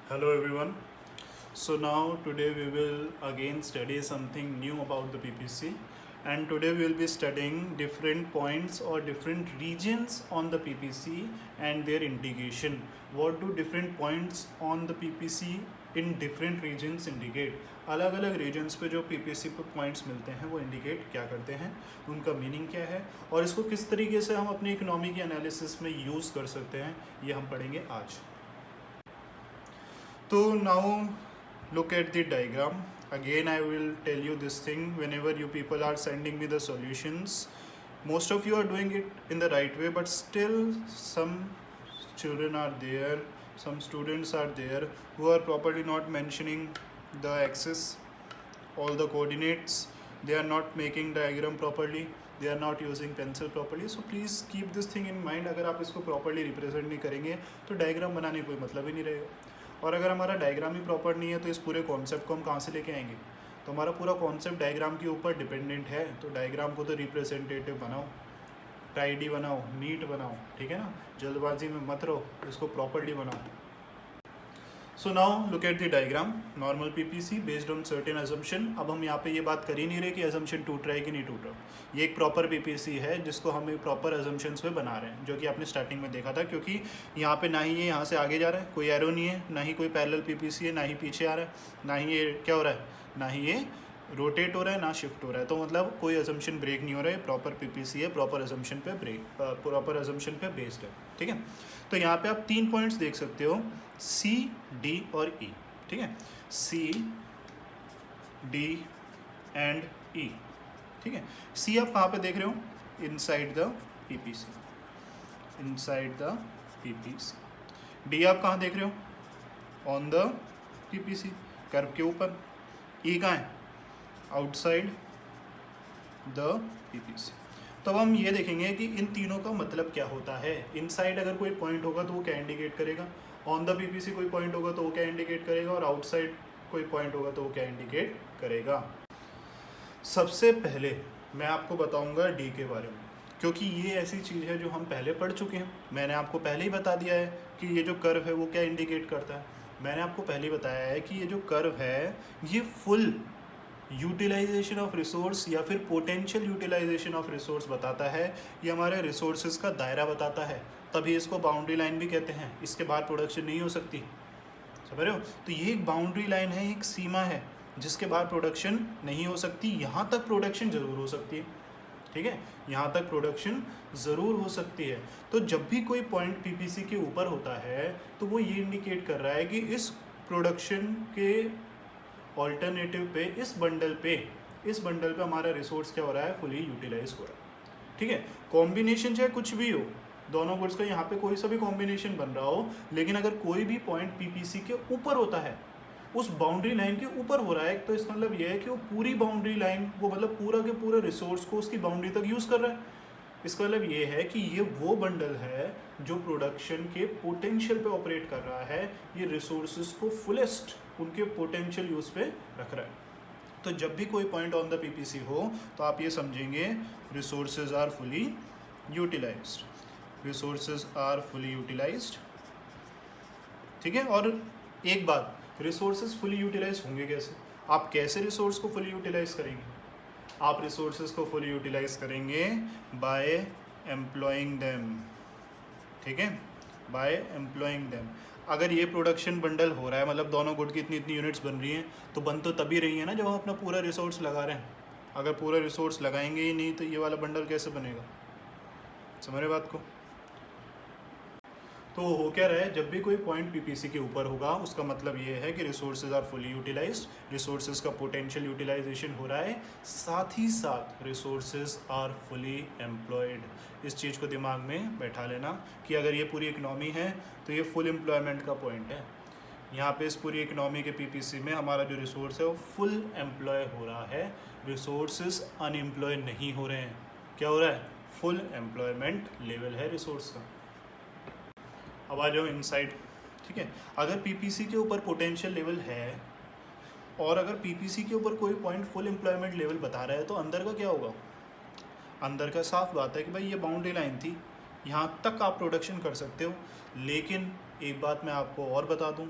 Hello everyone. So now today we will again study something new about the PPC, and today we will be studying different points or different regions on the PPC and their indication. What do different points on the PPC in different regions indicate? अलग अलग regions पे जो PPC पे points मिलते हैं वो indicate क्या करते हैं, उनका मीनिंग क्या है और इसको किस तरीके से हम अपनी इकोनॉमी के एनालिसिस में यूज़ कर सकते हैं, ये हम पढ़ेंगे आज. So now look at the diagram. Again I will tell you this thing whenever you people are sending me the solutions. Most of you are doing it in the right way, but still some children are there, some students are there who are properly not mentioning the axis, all the coordinates. They are not making diagram properly. They are not using pencil properly. So please keep this thing in mind. अगर आप इसको properly represent नहीं करेंगे तो diagram बनाने कोई मतलब ही नहीं रहेगा. और अगर हमारा डायग्राम ही प्रॉपर नहीं है तो इस पूरे कॉन्सेप्ट को हम कहाँ से लेके आएंगे. तो हमारा पूरा कॉन्सेप्ट डायग्राम के ऊपर डिपेंडेंट है. तो डायग्राम को तो रिप्रेजेंटेटिव बनाओ, टाइडी बनाओ, नीट बनाओ, ठीक है ना. जल्दबाजी में मत रहो, इसको प्रॉपरली बनाओ. So now look at the diagram. Normal PPC based on certain assumption. अब हम यहाँ पे ये बात कर ही नहीं रहे कि अजम्पशन टूट रहा है कि नहीं टूट रहा. ये एक प्रॉपर पीपीसी है जिसको हम एक प्रॉपर अजम्पशंस पे बना रहे हैं, जो कि आपने स्टार्टिंग में देखा था. क्योंकि यहाँ पे ना ही ये यहाँ से आगे जा रहा है, कोई एरो नहीं है, ना ही कोई पैरेलल पीपीसी है, ना ही पीछे आ रहा है, ना ही ये क्या हो रहा है, ना ही ये रोटेट हो रहा है, ना शिफ्ट हो रहा है. तो मतलब कोई अजम्पशन ब्रेक नहीं हो रहा है. प्रॉपर पीपीसी है, प्रॉपर अजम्पशन पे प्रॉपर अजम्पशन पे बेस्ड है. ठीक है. तो यहाँ पे आप 3 पॉइंट्स देख सकते हो, सी, डी और ई. ठीक है. सी, डी एंड ई. ठीक है. सी आप कहाँ पे देख रहे हो? Inside the PPC, inside the PPC. D आप कहाँ देख रहे हो? ऑन द पीपीसी, कर्व के ऊपर. ई कहाँ है? Outside the PPC. तो अब हम ये देखेंगे कि इन तीनों का मतलब क्या होता है. इनसाइड अगर कोई पॉइंट होगा तो वो क्या इंडिकेट करेगा, ऑन द पीपीसी कोई पॉइंट होगा तो वो क्या इंडिकेट करेगा, और आउटसाइड कोई पॉइंट होगा तो वो क्या इंडिकेट करेगा. सबसे पहले मैं आपको बताऊंगा डी के बारे में, क्योंकि ये ऐसी चीज़ है जो हम पहले पढ़ चुके हैं. मैंने आपको पहले ही बता दिया है कि ये जो कर्व है वो क्या इंडिकेट करता है. मैंने आपको पहले ही बताया है कि ये जो कर्व है ये फुल यूटिलाइजेशन ऑफ रिसोर्स या फिर पोटेंशियल यूटिलाइजेशन ऑफ रिसोर्स बताता है. ये हमारे रिसोर्सेज का दायरा बताता है, तभी इसको बाउंड्री लाइन भी कहते हैं. इसके बाद प्रोडक्शन नहीं हो सकती. समझ रहे हो. तो ये एक बाउंड्री लाइन है, एक सीमा है जिसके बाद प्रोडक्शन नहीं हो सकती. यहाँ तक प्रोडक्शन ज़रूर हो सकती है. ठीक है. यहाँ तक प्रोडक्शन ज़रूर हो सकती है. तो जब भी कोई पॉइंट पीपीसी के ऊपर होता है तो वो ये इंडिकेट कर रहा है कि इस प्रोडक्शन के ऑल्टरनेटिव पे, इस बंडल पे हमारा रिसोर्स क्या हो रहा है, फुली यूटिलाइज हो रहा है. ठीक है. कॉम्बिनेशन चाहे कुछ भी हो, दोनों गुड्स का यहाँ पे कोई सा भी कॉम्बिनेशन बन रहा हो, लेकिन अगर कोई भी पॉइंट पीपीसी के ऊपर होता है, उस बाउंड्री लाइन के ऊपर हो रहा है, तो इसका मतलब ये है कि वो पूरी बाउंड्री लाइन, वो मतलब पूरा के पूरा रिसोर्स को उसकी बाउंड्री तक यूज़ कर रहा है. इसका मतलब ये है कि ये वो बंडल है जो प्रोडक्शन के पोटेंशियल पे ऑपरेट कर रहा है. ये रिसोर्सेज को फुलेस्ट उनके पोटेंशियल यूज़ पे रख रहा है. तो जब भी कोई पॉइंट ऑन द पीपीसी हो तो आप ये समझेंगे resources are fully utilised, resources are fully utilised. ठीक है. और एक बात, रिसोर्सेज फुली यूटिलाइज होंगे कैसे? आप कैसे रिसोर्स को फुली यूटिलाइज करेंगे? आप रिसोर्सेज को फुली यूटिलाइज करेंगे बाय एम्प्लॉइंग देम. ठीक है. By employing them. अगर ये प्रोडक्शन बंडल हो रहा है, मतलब दोनों गुड की इतनी इतनी यूनिट्स बन रही हैं, तो बन तो तभी रही है ना जब हम अपना पूरा रिसोर्स लगा रहे हैं. अगर पूरा रिसोर्स लगाएंगे ही नहीं तो ये वाला बंडल कैसे बनेगा. समझ रहे बात को. तो हो क्या रहा है, जब भी कोई पॉइंट पीपीसी के ऊपर होगा उसका मतलब ये है कि resources are fully utilised, resources का पोटेंशियल यूटिलाइजेशन हो रहा है, साथ ही साथ रिसोर्सेज आर फुली एम्प्लॉयड. इस चीज़ को दिमाग में बैठा लेना कि अगर ये पूरी इकनॉमी है तो ये फुल एम्प्लॉयमेंट का पॉइंट है. यहाँ पे इस पूरी इकनॉमी के पीपीसी में हमारा जो रिसोर्स है वो फुल एम्प्लॉय हो रहा है. रिसोर्सेज अनएम्प्लॉय नहीं हो रहे हैं. क्या हो रहा है? फुल एम्प्लॉयमेंट लेवल है रिसोर्स का. अब आ जाओ इनसाइड. ठीक है. अगर पीपीसी के ऊपर पोटेंशियल लेवल है और अगर पीपीसी के ऊपर कोई पॉइंट फुल एम्प्लॉयमेंट लेवल बता रहा है तो अंदर का क्या होगा? अंदर का साफ बात है कि भाई ये बाउंड्री लाइन थी, यहाँ तक आप प्रोडक्शन कर सकते हो. लेकिन एक बात मैं आपको और बता दूं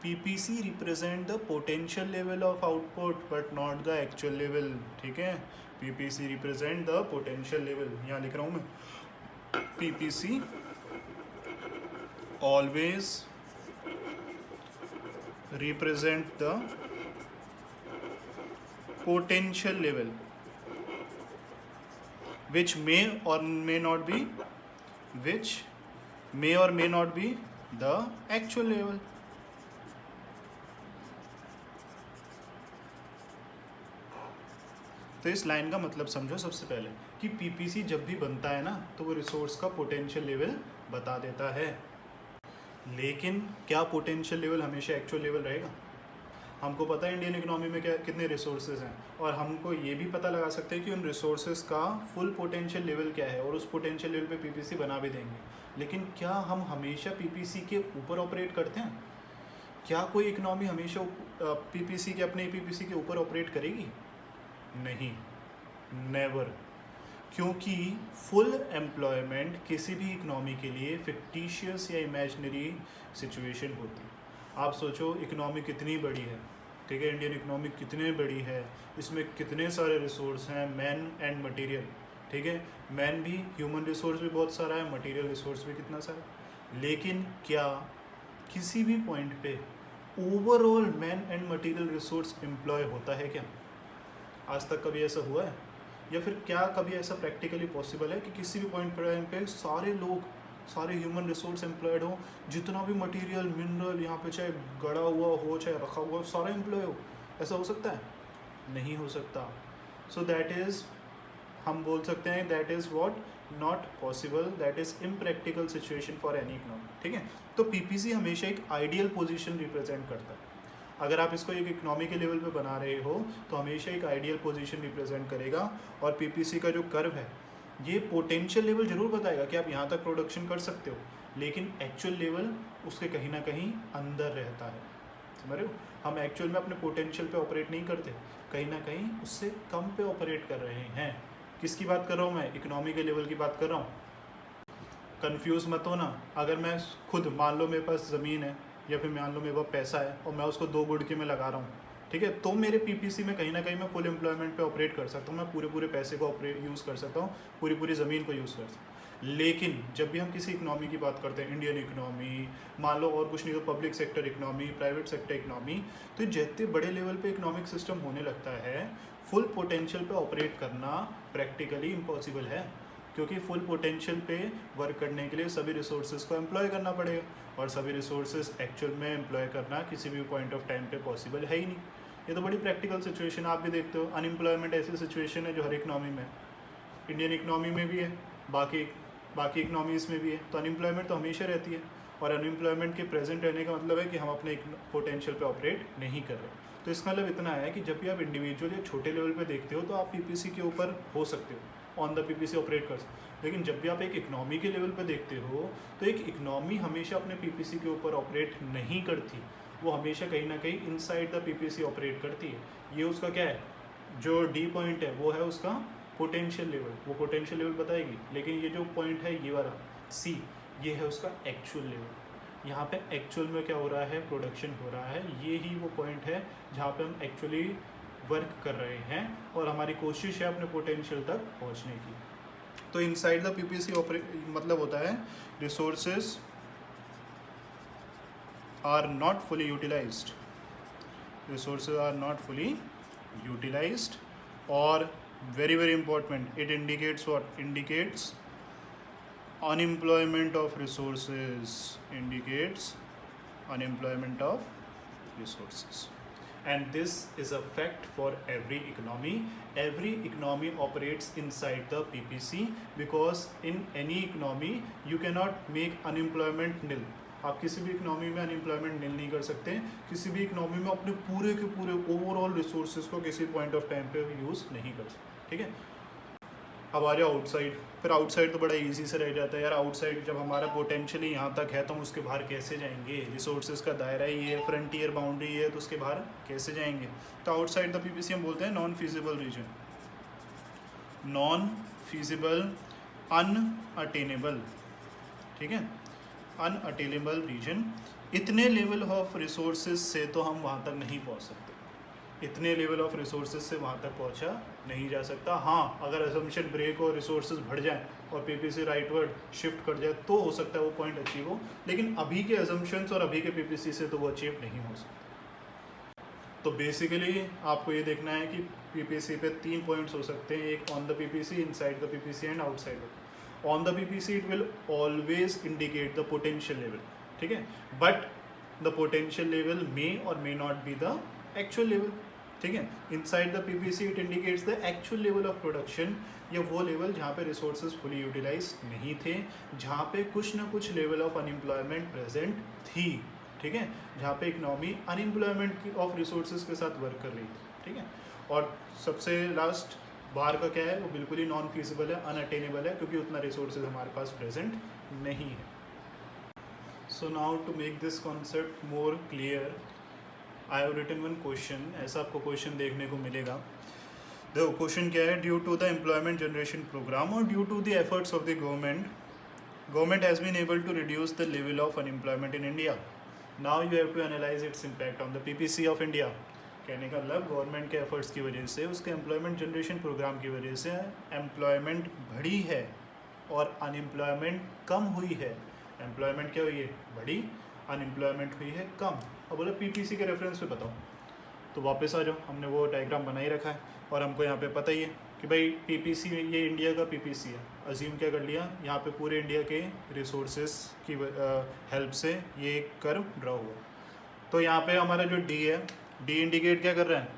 PPC represent the potential level of output but not the actual level. ठीक है, PPC represent the potential level. यहाँ लिख रहा हूँ मैं, PPC always represent the potential level which may or may not be the actual level. तो इस line का मतलब समझो सबसे पहले कि पीपीसी जब भी बनता है ना तो वो रिसोर्स का पोटेंशियल लेवल बता देता है, लेकिन क्या पोटेंशियल लेवल हमेशा एक्चुअल लेवल रहेगा? हमको पता है इंडियन इकोनॉमी में क्या कितने रिसोर्सेज हैं, और हमको ये भी पता लगा सकते हैं कि उन रिसोर्सेज का फुल पोटेंशियल लेवल क्या है, और उस पोटेंशियल लेवल पे पीपीसी बना भी देंगे। लेकिन क्या हम हमेशा पीपीसी के ऊपर ऑपरेट करते हैं? क्या कोई इकोनॉमी हमेशा पीपीसी के अपने पीपीसी के ऊपर ऑपरेट करेगी? नहीं, नेवर। क्योंकि फुल एम्प्लॉयमेंट किसी भी इकोनॉमी के लिए फिक्टिशियस या इमेजिनरी सिचुएशन होती है। आप सोचो इकोनॉमी कितनी बड़ी है, ठीक है, इंडियन इकोनॉमी कितनी बड़ी है, इसमें कितने सारे रिसोर्स हैं, मैन एंड मटेरियल, ठीक है, मैन भी, ह्यूमन रिसोर्स भी बहुत सारा है, मटेरियल रिसोर्स भी कितना सारा। लेकिन क्या किसी भी पॉइंट पे overall man and material resource employ होता है क्या? आज तक कभी ऐसा हुआ है? या फिर क्या कभी ऐसा प्रैक्टिकली पॉसिबल है कि किसी भी पॉइंट पे सारे लोग, सारे ह्यूमन रिसोर्स एम्प्लॉयड हो, जितना भी मटेरियल मिनरल यहाँ पे चाहे गड़ा हुआ हो चाहे रखा हुआ हो, सारा एम्प्लॉय हो? ऐसा हो सकता है? नहीं हो सकता। सो दैट इज़, हम बोल सकते हैं that is what, not possible, that is impractical situation for any economy, ठीक है। तो पीपीसी हमेशा एक आइडियल पोजीशन रिप्रेजेंट करता है। अगर आप इसको एक इकोनॉमी के लेवल पे बना रहे हो तो हमेशा एक आइडियल पोजीशन रिप्रेजेंट करेगा, और पीपीसी का जो कर्व है ये पोटेंशियल लेवल जरूर बताएगा कि आप यहाँ तक प्रोडक्शन कर सकते हो, लेकिन एक्चुअल लेवल उसके कहीं ना कहीं अंदर रहता है। समझ रहे हो? हम एक्चुअल में अपने पोटेंशियल पे ऑपरेट नहीं करते, कहीं ना कहीं उससे कम पे ऑपरेट कर रहे हैं। किसकी बात कर रहा हूँ मैं? इकोनॉमी के लेवल की बात कर रहा हूँ। कन्फ्यूज मत होना। अगर मैं खुद, मान लो मेरे पास ज़मीन है या फिर मान लो मेरे पास पैसा है और मैं उसको 2 गुड़के में लगा रहा हूँ, ठीक है, तो मेरे पीपीसी में कहीं ना कहीं मैं फुल एम्प्लॉयमेंट पे ऑपरेट कर सकता हूँ, मैं पूरे पैसे को यूज़ कर सकता हूँ, पूरी ज़मीन को यूज़ कर सकता हूँ। लेकिन जब भी हम किसी इकोनॉमी की बात करते हैं, इंडियन इकोनॉमी मान लो, और कुछ नहीं तो public sector economy, private sector economy, तो जितने बड़े लेवल पे इकोनॉमिक सिस्टम होने लगता है, फुल पोटेंशियल पे ऑपरेट करना प्रैक्टिकली इम्पॉसिबल है, क्योंकि फुल पोटेंशियल पे वर्क करने के लिए सभी रिसोर्सेज को एम्प्लॉय करना पड़ेगा, और सभी रिसोर्सेज एक्चुअल में एम्प्लॉय करना किसी भी पॉइंट ऑफ टाइम पे पॉसिबल है ही नहीं। ये तो बड़ी प्रैक्टिकल सिचुएशन आप भी देखते हो। अनएम्प्लॉयमेंट ऐसी सिचुएशन है जो हर इकोनॉमी में, इंडियन इकोनॉमी में भी है, बाकी इकोनॉमीज़ में भी है। तो अनएम्प्लॉयमेंट तो हमेशा रहती है, और अनएम्प्लॉयमेंट के प्रेजेंट रहने का मतलब है कि हम अपने पोटेंशियल पे ऑपरेट नहीं कर रहे। तो इसका मतलब इतना है कि जब भी आप इंडिविजुअल या छोटे लेवल पे देखते हो तो आप पीपीसी के ऊपर हो सकते हो, ऑन द पीपीसी ऑपरेट कर सकते हो। लेकिन जब भी आप एक इकोनॉमी के लेवल पे देखते हो तो एक इकोनॉमी हमेशा अपने पीपीसी के ऊपर ऑपरेट नहीं करती, वो हमेशा कहीं ना कहीं इनसाइड द पीपीसी ऑपरेट करती है। ये उसका क्या है, जो डी पॉइंट है वो है उसका पोटेंशियल लेवल, वो पोटेंशियल लेवल बताएगी। लेकिन ये जो पॉइंट है ये वाला सी, ये है उसका एक्चुअल लेवल। यहाँ पे एक्चुअल में क्या हो रहा है, प्रोडक्शन हो रहा है, ये ही वो पॉइंट है जहाँ पे हम एक्चुअली वर्क कर रहे हैं और हमारी कोशिश है अपने पोटेंशियल तक पहुँचने की। तो इनसाइड द पीपीसी मतलब होता है resources are not fully utilised, resources are not fully utilised, और very important, it indicates what? Indicates unemployment of resources, indicates unemployment of resources. And this is a fact for every economy. Every economy operates inside the PPC, because in any economy you cannot make unemployment nil. आप किसी भी economy में unemployment नील नहीं कर सकते, किसी भी economy में अपने पूरे के पूरे ओवरऑल रिसोर्सेज को किसी पॉइंट ऑफ टाइम पे यूज़ नहीं कर सकते, ठीक है। अब आ जाओ आउटसाइड। फिर आउटसाइड तो बड़ा इजी से रह जाता है यार। आउटसाइड जब हमारा पोटेंशियल ही यहाँ तक है तो हम उसके बाहर कैसे जाएंगे? रिसोर्सेज का दायरा ही है, फ्रंटियर बाउंड्री है, तो उसके बाहर कैसे जाएंगे? तो आउटसाइड द पीपीसी हम बोलते हैं non feasible reason, non feasible, unattainable, ठीक है, अनअटेनेबल रीजन। इतने लेवल ऑफ रिसोर्सेज से तो हम वहाँ तक नहीं पहुँच सकते, इतने लेवल ऑफ रिसोर्सेज से वहाँ तक पहुँचा नहीं जा सकता। हाँ, अगर असम्पशन ब्रेक और रिसोर्सेज बढ़ जाएं और पीपीसी राइटवर्ड शिफ्ट कर जाए तो हो सकता है वो पॉइंट अचीव हो, लेकिन अभी के असम्पशंस और अभी के पीपीसी से तो वो अचीव नहीं हो सकता। तो बेसिकली आपको ये देखना है कि पीपीसी पे 3 पॉइंट्स हो सकते हैं, एक on the PPC, inside the PPC and outside. On the PPC it will always indicate the potential level, ठीक है, बट द पोटेंशियल लेवल मे और may not be the actual level, ठीक है। Inside the PPC it indicates the actual level of production, या वो level जहाँ पे resources fully utilise नहीं थे, जहाँ पे कुछ ना कुछ लेवल ऑफ अनएम्प्लॉयमेंट प्रेजेंट थी, ठीक है, जहाँ पे इकनॉमी अनएम्प्लॉयमेंट ऑफ रिसोर्सेज के साथ वर्क कर रही थी, ठीक है। और सबसे लास्ट बार का क्या है, वो बिल्कुल ही नॉन फीजिबल है, अनअटेनेबल है, क्योंकि उतना रिसोर्सेज हमारे पास प्रेजेंट नहीं है। So now to make this concept more clear, I have written one question, ऐसा आपको क्वेश्चन देखने को मिलेगा। देखो क्वेश्चन क्या है, due to the employment generation programme और due to the efforts of the government has been able to reduce the level of unemployment in India. Now you have to analyse its impact on the PPC of India. कहने का मतलब government के efforts की वजह से, उसके employment generation programme की वजह से एम्प्लॉयमेंट बढ़ी है और अनएम्प्लॉयमेंट कम हुई है। एम्प्लॉयमेंट क्या हुई है, बढ़ी, अनएम्प्लॉयमेंट हुई है कम। अब बोला पीपीसी के रेफरेंस पे बताओ, तो वापस आ जाओ, हमने वो डायग्राम बना ही रखा है और हमको यहाँ पे पता ही है कि भाई पीपीसी, ये इंडिया का पीपीसी है। अज्यूम क्या कर लिया, यहाँ पे पूरे इंडिया के रिसोर्सेज की हेल्प से ये एक कर्व ड्रॉ हुआ। तो यहाँ पे हमारा जो डी है, डी इंडिकेट क्या कर रहा है,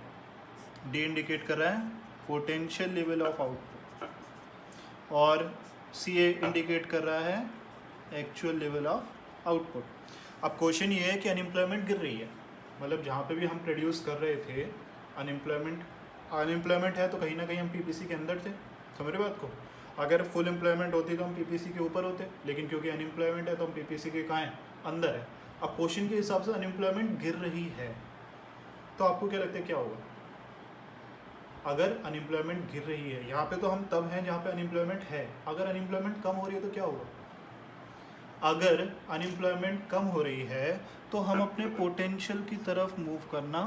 डी इंडिकेट कर रहा है पोटेंशियल लेवल ऑफ आउटपुट, और सी ए इंडिकेट कर रहा है एक्चुअल लेवल ऑफ आउटपुट। अब क्वेश्चन ये है कि अनएम्प्लॉयमेंट गिर रही है, मतलब जहाँ पे भी हम प्रोड्यूस कर रहे थे अनएम्प्लॉयमेंट है, तो कहीं ना कहीं हम पीपीसी के अंदर थे, समझ रहे बात को। अगर फुल एम्प्लॉयमेंट होती तो हम पीपीसी के ऊपर होते, लेकिन क्योंकि अनएम्प्लॉयमेंट है तो हम पीपीसी के कहाँ हैं, अंदर है। अब क्वेश्चन के हिसाब से अनएम्प्लॉयमेंट गिर रही है, तो आपको क्या लगता है क्या होगा? अगर अनएम्प्लॉयमेंट गिर रही है, यहाँ पे तो हम तब हैं जहाँ पे अनएम्प्लॉयमेंट है, अगर अनएम्प्लॉयमेंट कम हो रही है तो क्या होगा? अगर अनएम्प्लॉयमेंट कम हो रही है तो हम अपने पोटेंशियल की तरफ मूव करना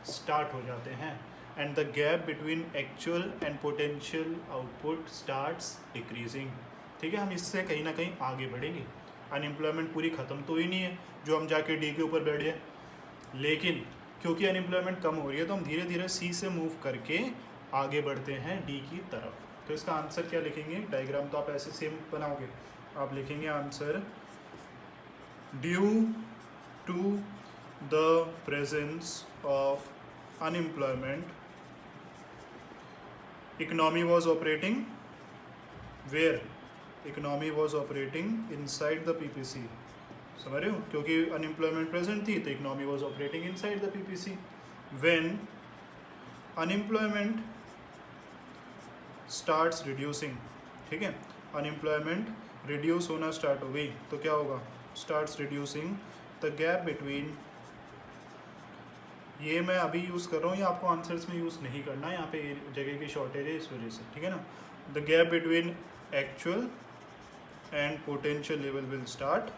स्टार्ट हो जाते हैं, and the gap between actual and potential output starts decreasing, ठीक है। हम इससे कहीं ना कहीं आगे बढ़ेंगे। अनएम्प्लॉयमेंट पूरी ख़त्म तो ही नहीं है जो हम जाके डी के ऊपर बैठ जाए, लेकिन क्योंकि अनएम्प्लॉयमेंट कम हो रही है तो हम धीरे धीरे सी से मूव करके आगे बढ़ते हैं डी की तरफ। तो इसका आंसर क्या लिखेंगे, डायग्राम तो आप ऐसे सेम बनाओगे, आप लिखेंगे answer due to the presence of unemployment, economy was operating where? Economy was operating inside the PPC, समझ रहे हो, क्योंकि अनएम्प्लॉयमेंट प्रेजेंट थी तो economy was operating inside the PPC. When unemployment starts reducing, ठीक है, अनएम्प्लॉयमेंट रिड्यूस होना start हो गई तो क्या होगा, starts reducing the gap between, ये मैं अभी यूज़ कर रहा हूँ, ये आपको आंसर्स में यूज़ नहीं करना है, यहाँ पे जगह की शॉर्टेज है इस वजह से, ठीक है ना। The gap between actual and potential level will start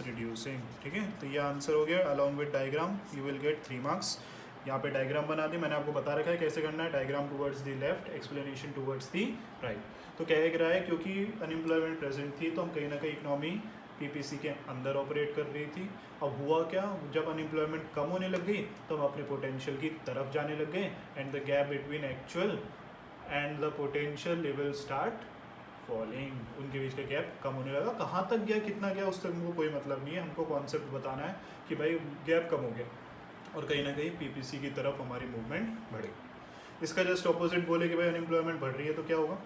reducing, ठीक है। तो ये आंसर हो गया, along with diagram you will get 3 marks. यहाँ पे डायग्राम बना दी, मैंने आपको बता रखा है कैसे करना है, diagram towards the left, explanation towards the right. तो क्या रहा है, क्योंकि अनएम्प्लॉयमेंट प्रेजेंट थी तो हम कहीं ना कहीं इकनॉमी पीपीसी के अंदर ऑपरेट कर रही थी। अब हुआ क्या, जब अनएम्प्लॉयमेंट कम होने लग गई तो हम अपने पोटेंशियल की तरफ जाने लग गए, and the gap between actual and the potential level start falling, उनके बीच का गैप कम होने लगा। कहाँ तक गया, कितना गया, उस तक हमको कोई मतलब नहीं है, हमको कॉन्सेप्ट बताना है कि भाई गैप कम हो गया और कहीं ना कहीं पीपीसी की तरफ हमारी मूवमेंट बढ़ी। इसका जस्ट ऑपोजिट बोले कि भाई अनएम्प्लॉयमेंट बढ़ रही है तो क्या होगा,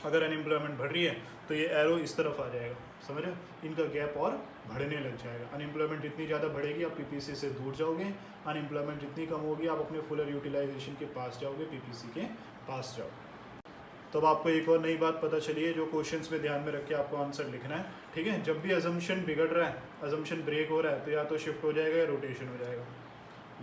अगर अनएम्प्लॉयमेंट बढ़ रही है तो ये एरो इस तरफ आ जाएगा, समझ रहे हो, इनका गैप और बढ़ने लग जाएगा। अनएम्प्लॉयमेंट जितनी ज़्यादा बढ़ेगी आप पीपीसी से दूर जाओगे, अनएम्प्लॉयमेंट जितनी कम होगी आप अपने फुलर यूटिलाइजेशन के पास जाओगे, पीपीसी के पास जाओ। तो अब आपको एक और नई बात पता चली है जो क्वेश्चंस में ध्यान में रख के आपको आंसर लिखना है, ठीक है। जब भी अजम्पशन बिगड़ रहा है, अजम्पशन ब्रेक हो रहा है, तो या तो शिफ्ट हो जाएगा या रोटेशन हो जाएगा।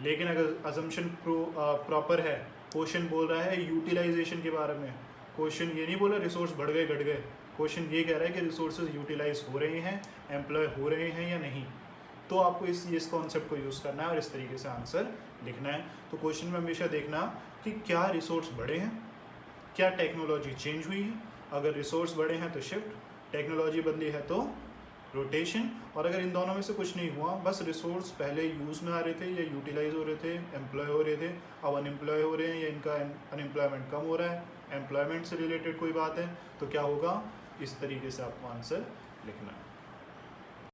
लेकिन अगर अजम्पशन प्रॉपर है, क्वेश्चन बोल रहा है यूटिलाइजेशन के बारे में, क्वेश्चन ये नहीं बोला रिसोर्स बढ़ गए घट गए, क्वेश्चन ये कह रहा है कि रिसोर्सेज यूटिलाइज हो रहे हैं, एम्प्लॉय हो रहे हैं या नहीं। तो आपको इस कॉन्सेप्ट को यूज़ करना है और इस तरीके से आंसर लिखना है। तो क्वेश्चन में हमेशा देखना कि क्या रिसोर्स बढ़े हैं, क्या टेक्नोलॉजी चेंज हुई है। अगर रिसोर्स बढ़े हैं तो शिफ्ट, टेक्नोलॉजी बदली है तो रोटेशन, और अगर इन दोनों में से कुछ नहीं हुआ, बस रिसोर्स पहले यूज़ में आ रहे थे या यूटिलाइज हो रहे थे, एम्प्लॉय हो रहे थे, अब अनएम्प्लॉय हो रहे हैं या इनका अनएम्प्लॉयमेंट कम हो रहा है, एम्प्लॉयमेंट से रिलेटेड कोई बात है, तो क्या होगा, इस तरीके से आपको आंसर लिखना है।